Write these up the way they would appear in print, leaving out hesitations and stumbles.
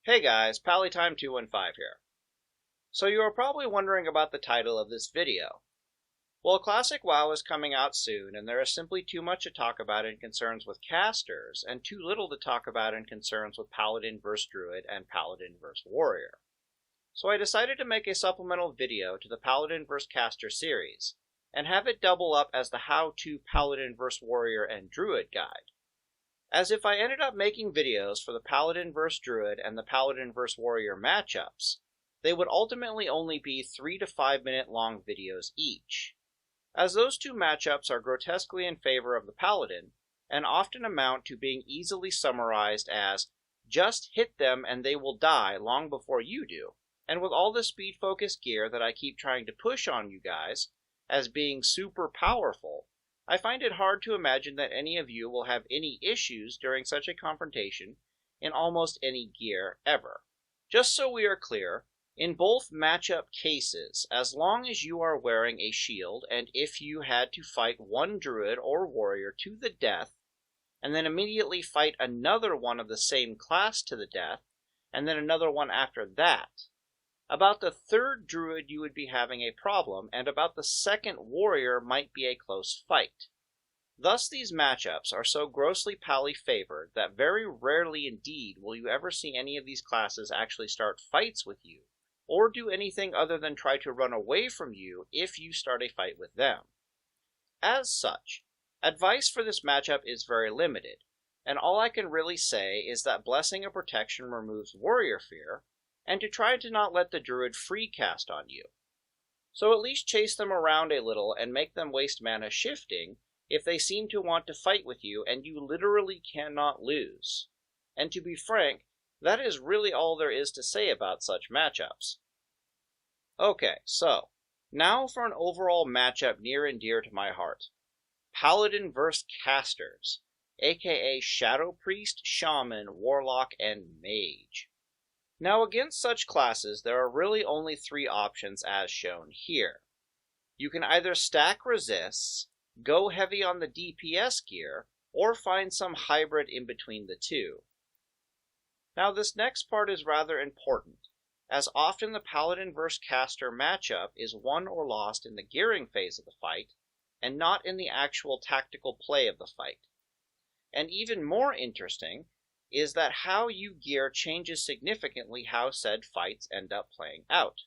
Hey guys, Paladin215 here. So you are probably wondering about the title of this video. Well, Classic WoW is coming out soon, and there is simply too much to talk about in concerns with casters, and too little to talk about in concerns with Paladin vs Druid and Paladin vs Warrior. So I decided to make a supplemental video to the Paladin vs Caster series, and have it double up as the how-to Paladin vs Warrior and Druid guide. As if I ended up making videos for the Paladin vs Druid and the Paladin vs Warrior matchups, they would ultimately only be 3 to 5 minute long videos each, as those two matchups are grotesquely in favor of the Paladin, and often amount to being easily summarized as, just hit them and they will die long before you do, and with all the speed-focused gear that I keep trying to push on you guys, as being super powerful, I find it hard to imagine that any of you will have any issues during such a confrontation in almost any gear ever. Just so we are clear, in both matchup cases, as long as you are wearing a shield, and if you had to fight one Druid or Warrior to the death, and then immediately fight another one of the same class to the death, and then another one after that, about the third Druid you would be having a problem, and about the second Warrior might be a close fight. Thus these matchups are so grossly pally-favored that very rarely indeed will you ever see any of these classes actually start fights with you, or do anything other than try to run away from you if you start a fight with them. As such, advice for this matchup is very limited, and all I can really say is that Blessing of Protection removes Warrior Fear, and to try to not let the Druid free cast on you. So at least chase them around a little and make them waste mana shifting if they seem to want to fight with you and you literally cannot lose. And to be frank, that is really all there is to say about such matchups. Okay, so, now for an overall matchup near and dear to my heart. Paladin vs Casters, aka Shadow Priest, Shaman, Warlock, and Mage. Now against such classes, there are really only 3 options as shown here. You can either stack resists, go heavy on the DPS gear, or find some hybrid in between the two. Now this next part is rather important, as often the Paladin vs Caster matchup is won or lost in the gearing phase of the fight, and not in the actual tactical play of the fight. And even more interesting is that how you gear changes significantly how said fights end up playing out.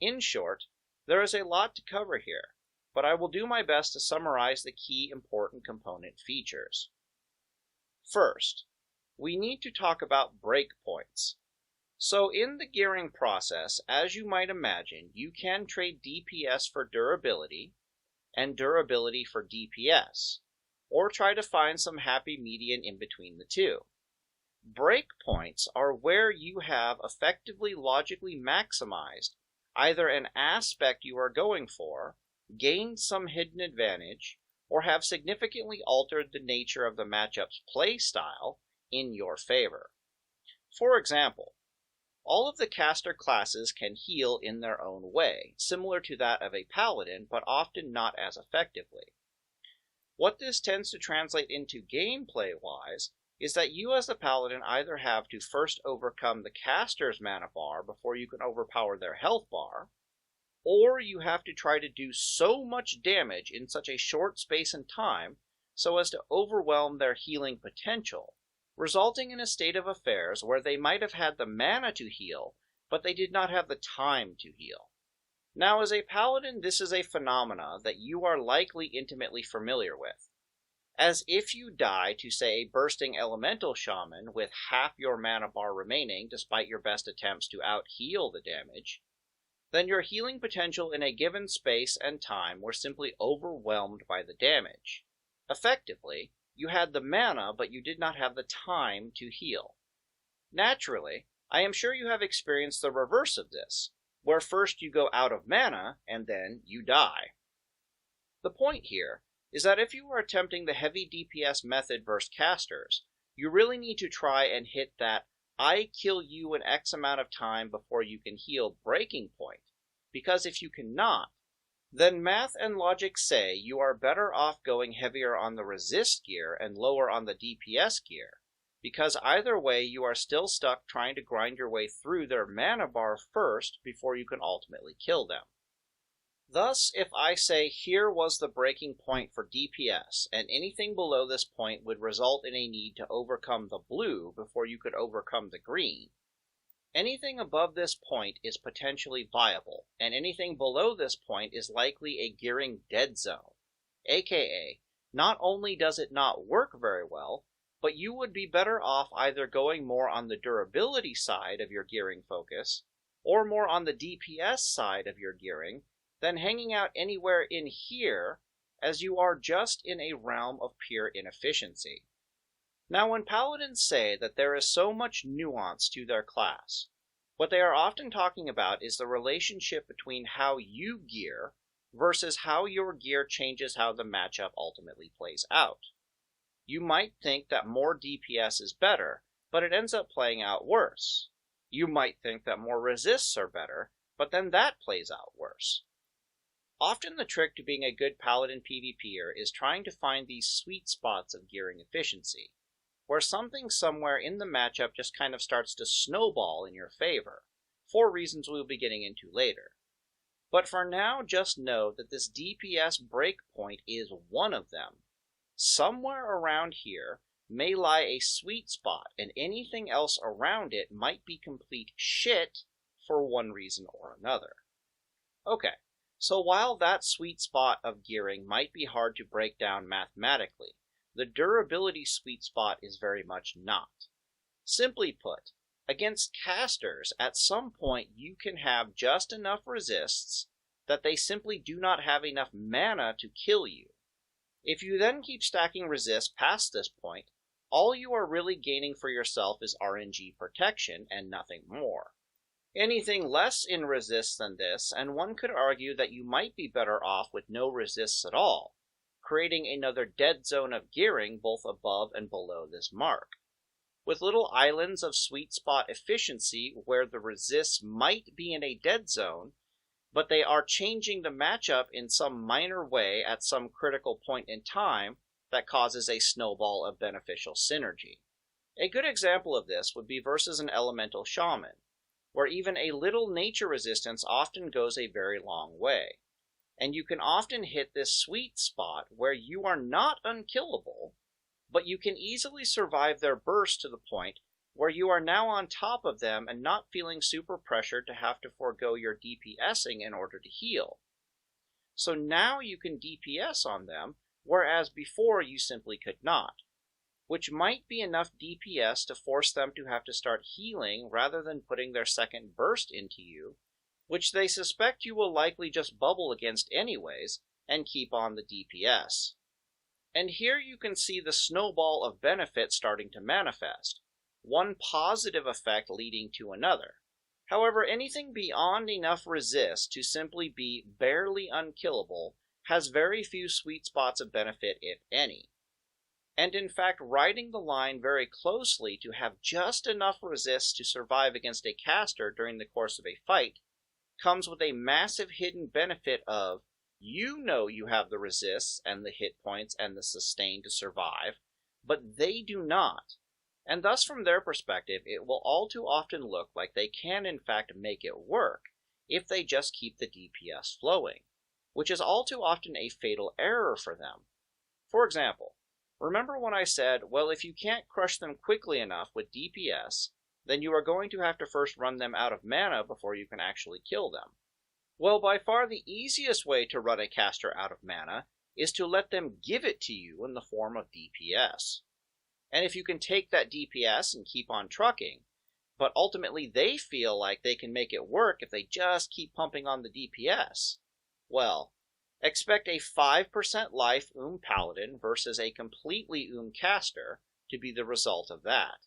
In short, there is a lot to cover here, but I will do my best to summarize the key important component features. First, we need to talk about breakpoints. So in the gearing process, as you might imagine, you can trade DPS for durability, and durability for DPS, or try to find some happy median in between the two. Breakpoints are where you have effectively logically maximized either an aspect you are going for, gained some hidden advantage, or have significantly altered the nature of the matchup's play style in your favor. For example, all of the caster classes can heal in their own way, similar to that of a paladin, but often not as effectively. What this tends to translate into gameplay-wise is that you as the paladin either have to first overcome the caster's mana bar before you can overpower their health bar, or you have to try to do so much damage in such a short space and time so as to overwhelm their healing potential, resulting in a state of affairs where they might have had the mana to heal, but they did not have the time to heal. Now, as a paladin, this is a phenomena that you are likely intimately familiar with, as if you die to, say, a bursting elemental shaman with half your mana bar remaining despite your best attempts to out-heal the damage, then your healing potential in a given space and time were simply overwhelmed by the damage. Effectively, you had the mana, but you did not have the time to heal. Naturally, I am sure you have experienced the reverse of this, where first you go out of mana, and then you die. The point here is that if you are attempting the heavy DPS method versus casters, you really need to try and hit that I kill you in X amount of time before you can heal breaking point, because if you cannot, then math and logic say you are better off going heavier on the resist gear and lower on the DPS gear, because either way you are still stuck trying to grind your way through their mana bar first before you can ultimately kill them. Thus, if I say here was the breaking point for DPS, and anything below this point would result in a need to overcome the blue before you could overcome the green, anything above this point is potentially viable, and anything below this point is likely a gearing dead zone, aka, not only does it not work very well, but you would be better off either going more on the durability side of your gearing focus, or more on the DPS side of your gearing, than hanging out anywhere in here, as you are just in a realm of pure inefficiency. Now, when Paladins say that there is so much nuance to their class, what they are often talking about is the relationship between how you gear versus how your gear changes how the matchup ultimately plays out. You might think that more DPS is better, but it ends up playing out worse. You might think that more resists are better, but then that plays out worse. Often the trick to being a good Paladin PvPer is trying to find these sweet spots of gearing efficiency, where something somewhere in the matchup just kind of starts to snowball in your favor, for reasons we'll be getting into later. But for now, just know that this DPS breakpoint is one of them. Somewhere around here may lie a sweet spot, and anything else around it might be complete shit for one reason or another. Okay, so while that sweet spot of gearing might be hard to break down mathematically, the durability sweet spot is very much not. Simply put, against casters, at some point you can have just enough resists that they simply do not have enough mana to kill you. If you then keep stacking resists past this point, all you are really gaining for yourself is RNG protection and nothing more. Anything less in resists than this, and one could argue that you might be better off with no resists at all, creating another dead zone of gearing both above and below this mark, with little islands of sweet spot efficiency where the resists might be in a dead zone, but they are changing the matchup in some minor way at some critical point in time that causes a snowball of beneficial synergy. A good example of this would be versus an elemental shaman, where even a little nature resistance often goes a very long way. And you can often hit this sweet spot where you are not unkillable, but you can easily survive their burst to the point where you are now on top of them and not feeling super pressured to have to forego your DPSing in order to heal. So now you can DPS on them, whereas before you simply could not, which might be enough DPS to force them to have to start healing rather than putting their second burst into you, which they suspect you will likely just bubble against anyways and keep on the DPS. And here you can see the snowball of benefit starting to manifest, one positive effect leading to another. However, anything beyond enough resist to simply be barely unkillable has very few sweet spots of benefit, if any. And in fact, riding the line very closely to have just enough resist to survive against a caster during the course of a fight comes with a massive hidden benefit of, you know you have the resists and the hit points and the sustain to survive, but they do not. And thus from their perspective, it will all too often look like they can in fact make it work if they just keep the DPS flowing, which is all too often a fatal error for them. For example, remember when I said, well, if you can't crush them quickly enough with DPS, then you are going to have to first run them out of mana before you can actually kill them. Well, by far the easiest way to run a caster out of mana is to let them give it to you in the form of DPS. And if you can take that DPS and keep on trucking, but ultimately they feel like they can make it work if they just keep pumping on the DPS, well, expect a 5% life Paladin versus a completely caster to be the result of that.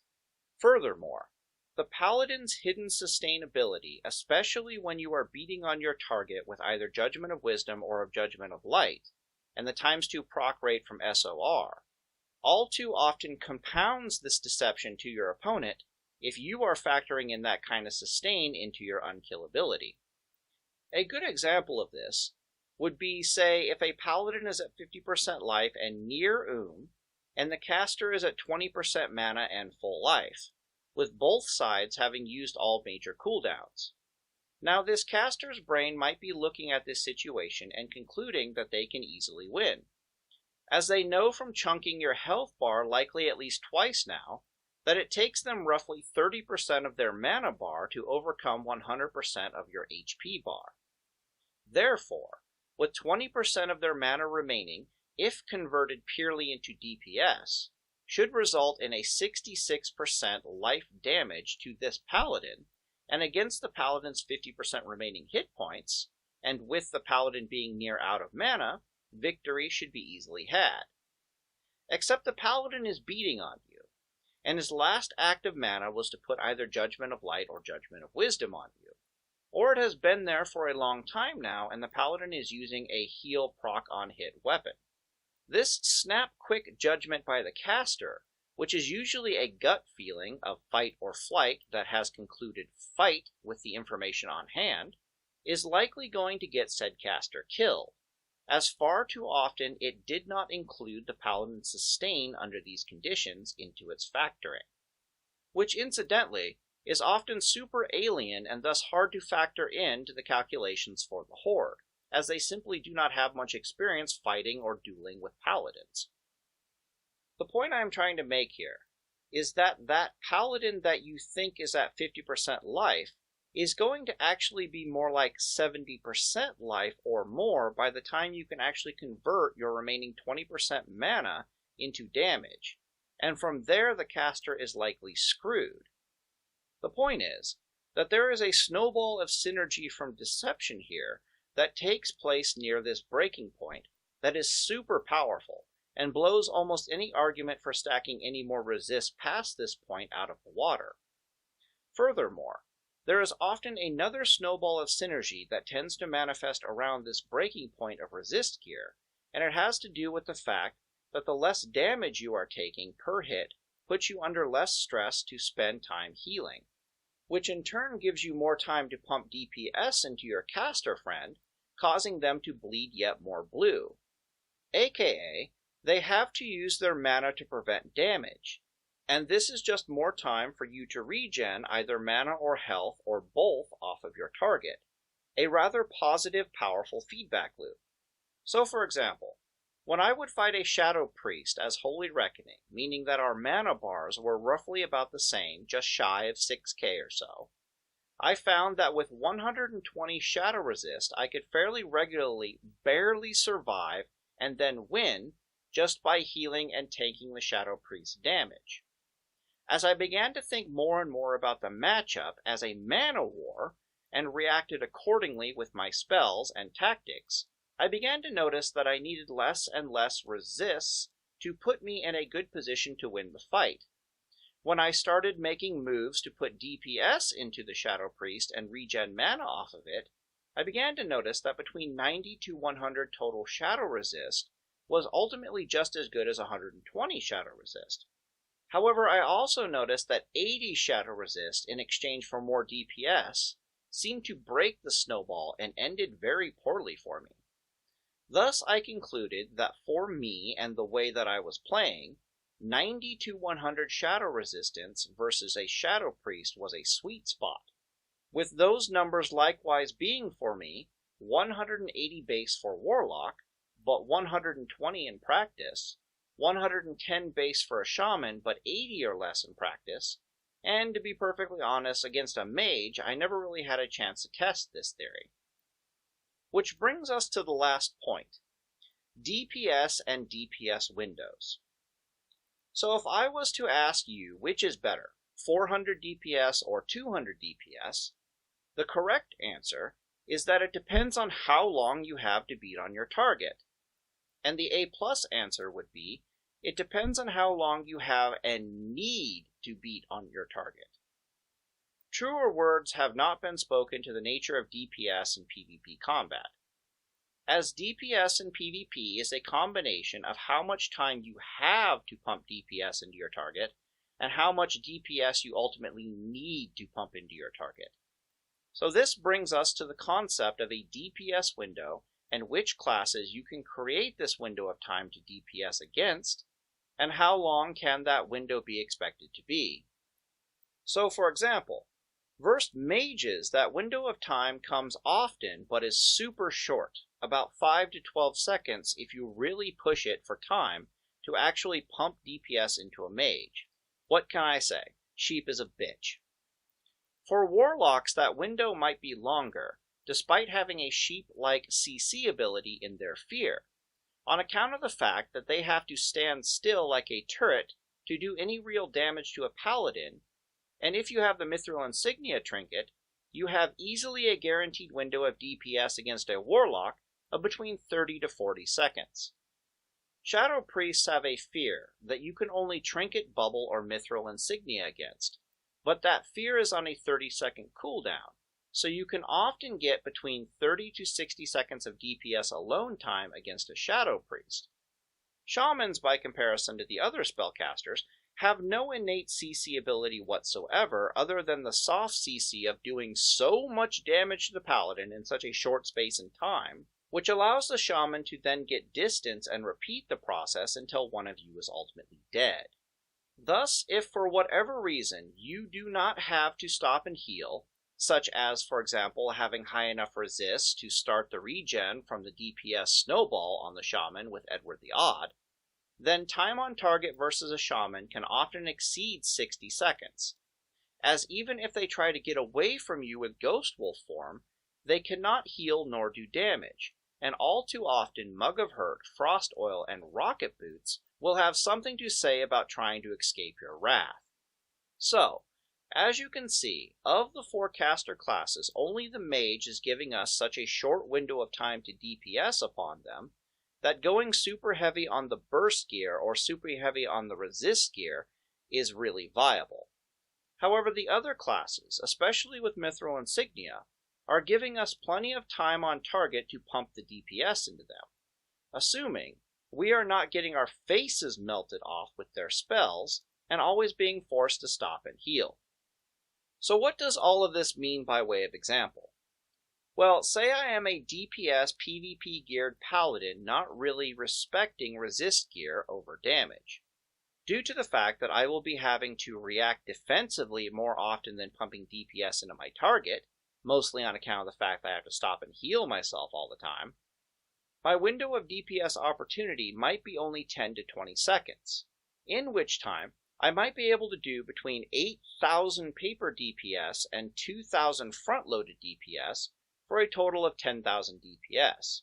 Furthermore, the Paladin's hidden sustainability, especially when you are beating on your target with either Judgment of Wisdom or of Judgment of Light, and the ×2 proc rate from SOR, all too often compounds this deception to your opponent if you are factoring in that kind of sustain into your unkillability. A good example of this would be, say, if a Paladin is at 50% life and near and the caster is at 20% mana and full life, with both sides having used all major cooldowns. Now, this caster's brain might be looking at this situation and concluding that they can easily win, as they know from chunking your health bar likely at least twice now, that it takes them roughly 30% of their mana bar to overcome 100% of your HP bar. Therefore, with 20% of their mana remaining, if converted purely into DPS, should result in a 66% life damage to this Paladin, and against the Paladin's 50% remaining hit points, and with the Paladin being near out of mana, victory should be easily had. Except the Paladin is beating on you, and his last act of mana was to put either Judgment of Light or Judgment of Wisdom on you. Or it has been there for a long time now, and the Paladin is using a heal proc on hit weapon. This snap quick judgment by the caster, which is usually a gut feeling of fight or flight that has concluded fight with the information on hand, is likely going to get said caster killed, as far too often it did not include the Paladin's sustain under these conditions into its factoring, which incidentally is often super alien and thus hard to factor into the calculations for the Horde, as they simply do not have much experience fighting or dueling with Paladins. The point I am trying to make here is that Paladin that you think is at 50% life is going to actually be more like 70% life or more by the time you can actually convert your remaining 20% mana into damage, and from there the caster is likely screwed. The point is that there is a snowball of synergy from deception here that takes place near this breaking point that is super powerful and blows almost any argument for stacking any more resist past this point out of the water. Furthermore, there is often another snowball of synergy that tends to manifest around this breaking point of resist gear, and it has to do with the fact that the less damage you are taking per hit puts you under less stress to spend time healing, which in turn gives you more time to pump DPS into your caster friend, causing them to bleed yet more blue. AKA, they have to use their mana to prevent damage, and this is just more time for you to regen either mana or health or both off of your target, a rather positive, powerful feedback loop. So for example, when I would fight a Shadow Priest as Holy Reckoning, meaning that our mana bars were roughly about the same, just shy of 6k or so, I found that with 120 Shadow Resist, I could fairly regularly barely survive and then win just by healing and taking the Shadow Priest's damage. As I began to think more and more about the matchup as a mana war, and reacted accordingly with my spells and tactics, I began to notice that I needed less and less resists to put me in a good position to win the fight. When I started making moves to put DPS into the Shadow Priest and regen mana off of it, I began to notice that between 90 to 100 total Shadow Resist was ultimately just as good as 120 Shadow Resist. However, I also noticed that 80 Shadow Resist in exchange for more DPS seemed to break the snowball and ended very poorly for me. Thus, I concluded that for me and the way that I was playing, 90 to 100 Shadow Resistance versus a Shadow Priest was a sweet spot, with those numbers likewise being for me 180 base for Warlock, but 120 in practice, 110 base for a Shaman, but 80 or less in practice, and to be perfectly honest, against a Mage, I never really had a chance to test this theory. Which brings us to the last point, DPS and DPS Windows. So if I was to ask you which is better, 400 DPS or 200 DPS, the correct answer is that it depends on how long you have to beat on your target. And the A+ answer would be, it depends on how long you have and need to beat on your target. Truer words have not been spoken to the nature of DPS in PvP combat, as DPS in PvP is a combination of how much time you have to pump DPS into your target and how much DPS you ultimately need to pump into your target. So this brings us to the concept of a DPS window and which classes you can create this window of time to DPS against, and how long can that window be expected to be. So for example, versed mages, that window of time comes often but is super short, about 5 to 12 seconds if you really push it for time to actually pump DPS into a mage. What can I say? Sheep is a bitch. For warlocks, that window might be longer, despite having a sheep-like CC ability in their fear, on account of the fact that they have to stand still like a turret to do any real damage to a paladin, and if you have the Mithril Insignia trinket, you have easily a guaranteed window of DPS against a warlock of between 30 to 40 seconds. Shadow Priests have a fear that you can only trinket, bubble, or Mithril Insignia against, but that fear is on a 30-second cooldown, so you can often get between 30 to 60 seconds of DPS alone time against a Shadow Priest. Shamans, by comparison to the other spellcasters, have no innate CC ability whatsoever other than the soft CC of doing so much damage to the paladin in such a short space in time, which allows the shaman to then get distance and repeat the process until one of you is ultimately dead. Thus, if for whatever reason you do not have to stop and heal, such as, for example, having high enough resist to start the regen from the DPS snowball on the shaman with Edward the Odd, then time on target versus a shaman can often exceed 60 seconds, as even if they try to get away from you with Ghost Wolf form, they cannot heal nor do damage, and all too often Mug of Hurt, Frost Oil, and Rocket Boots will have something to say about trying to escape your wrath. So, as you can see, of the 4 caster classes, only the mage is giving us such a short window of time to DPS upon them that going super heavy on the burst gear or super heavy on the resist gear is really viable. However, the other classes, especially with Mithril Insignia, are giving us plenty of time on target to pump the DPS into them, assuming we are not getting our faces melted off with their spells and always being forced to stop and heal. So what does all of this mean by way of example? Well, say I am a DPS PvP geared paladin not really respecting resist gear over damage. Due to the fact that I will be having to react defensively more often than pumping DPS into my target, mostly on account of the fact that I have to stop and heal myself all the time, my window of DPS opportunity might be only 10 to 20 seconds, in which time I might be able to do between 8,000 paper DPS and 2,000 front-loaded DPS for a total of 10,000 DPS.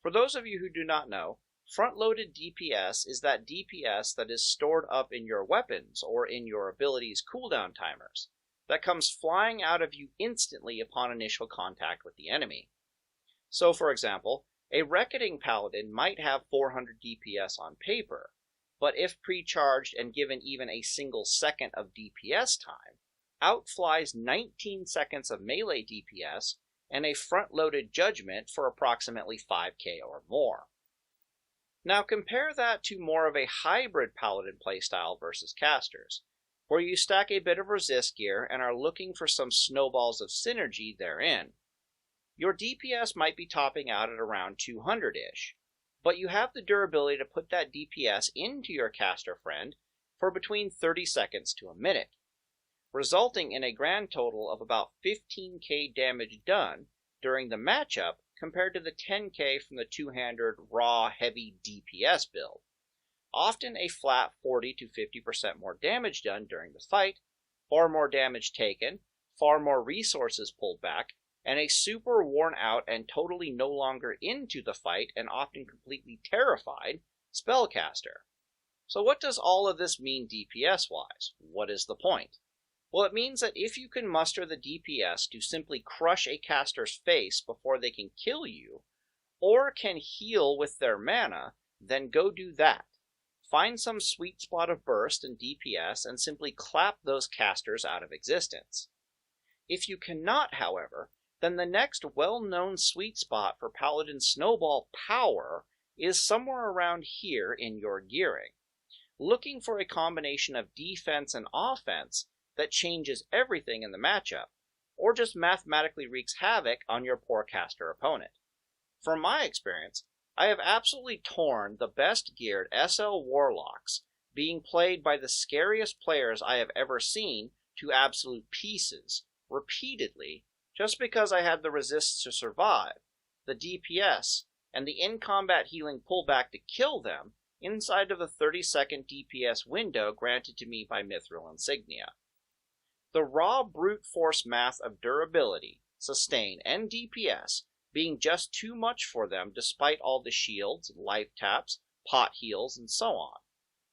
For those of you who do not know, front-loaded DPS is that DPS that is stored up in your weapons or in your abilities' cooldown timers, that comes flying out of you instantly upon initial contact with the enemy. So, for example, a Reckoning Paladin might have 400 DPS on paper, but if pre-charged and given even a single second of DPS time, outflies 19 seconds of melee DPS and a front-loaded Judgment for approximately 5k or more. Now compare that to more of a hybrid Paladin playstyle versus casters, where you stack a bit of resist gear and are looking for some snowballs of synergy therein. Your DPS might be topping out at around 200-ish, but you have the durability to put that DPS into your caster friend for between 30 seconds to a minute, resulting in a grand total of about 15k damage done during the matchup compared to the 10k from the two-handed raw heavy DPS build. Often a flat 40 to 50% more damage done during the fight, far more damage taken, far more resources pulled back, and a super worn out and totally no longer into the fight and often completely terrified spellcaster. So what does all of this mean DPS-wise? What is the point? Well, it means that if you can muster the DPS to simply crush a caster's face before they can kill you, or can heal with their mana, then go do that. Find some sweet spot of burst and DPS and simply clap those casters out of existence. If you cannot, however, then the next well-known sweet spot for Paladin Snowball power is somewhere around here in your gearing, looking for a combination of defense and offense that changes everything in the matchup, or just mathematically wreaks havoc on your poor caster opponent. From my experience, I have absolutely torn the best geared SL Warlocks, being played by the scariest players I have ever seen, to absolute pieces, repeatedly, just because I had the resist to survive, the DPS, and the in-combat healing pullback to kill them inside of the 30-second DPS window granted to me by Mithril Insignia. The raw brute force math of durability, sustain, and DPS being just too much for them despite all the shields, life taps, pot heals, and so on.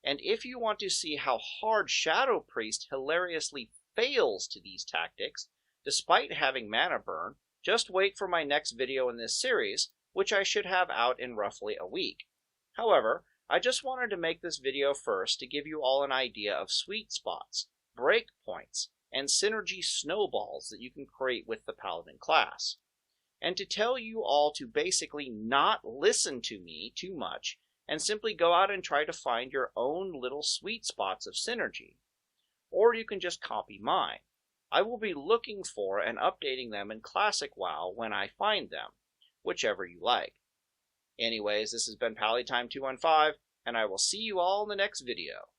And if you want to see how hard Shadow Priest hilariously fails to these tactics, despite having mana burn, just wait for my next video in this series, which I should have out in roughly a week. However, I just wanted to make this video first to give you all an idea of sweet spots, breakpoints, and synergy snowballs that you can create with the Paladin class. And to tell you all to basically not listen to me too much and simply go out and try to find your own little sweet spots of synergy. Or you can just copy mine. I will be looking for and updating them in Classic WoW when I find them, whichever you like. Anyways, this has been Paladin 215, and I will see you all in the next video.